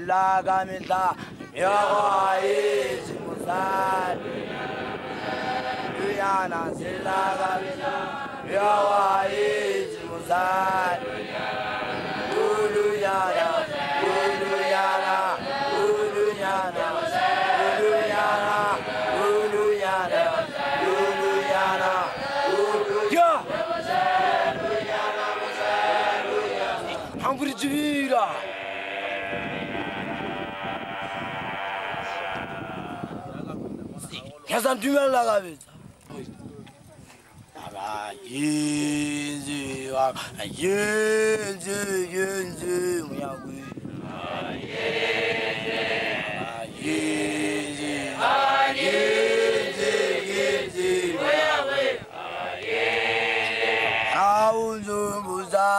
Lagamita, Yahweh, Musad, Luyana, Silagamita, Yahweh, Musad, Luyana, Luyana, Luyana, Luyana, Luyana, Luyana, Luyana, Hungry Jira. Yazan dümen lagabit. Ama yüzü var, yüzü muyagu. Yüzü muyagu. Auzumuza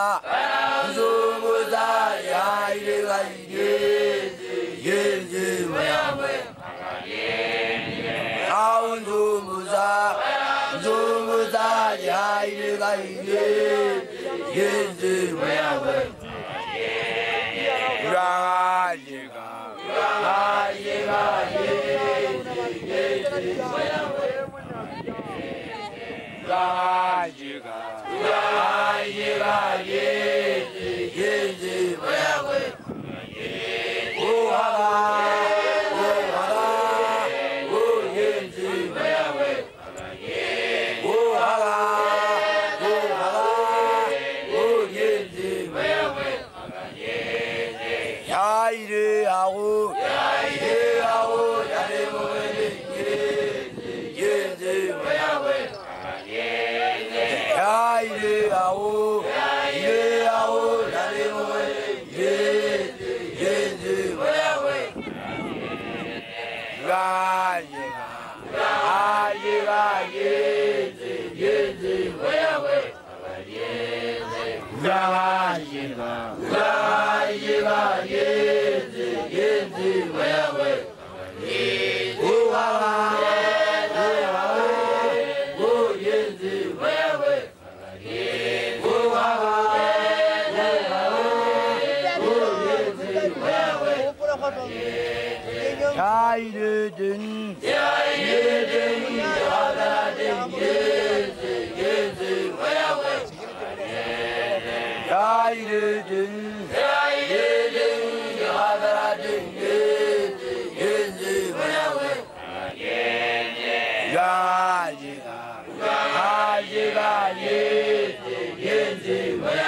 ya ilega yüzü muyagu. Zumuza ya ilega yüzü muyagu. Yeah.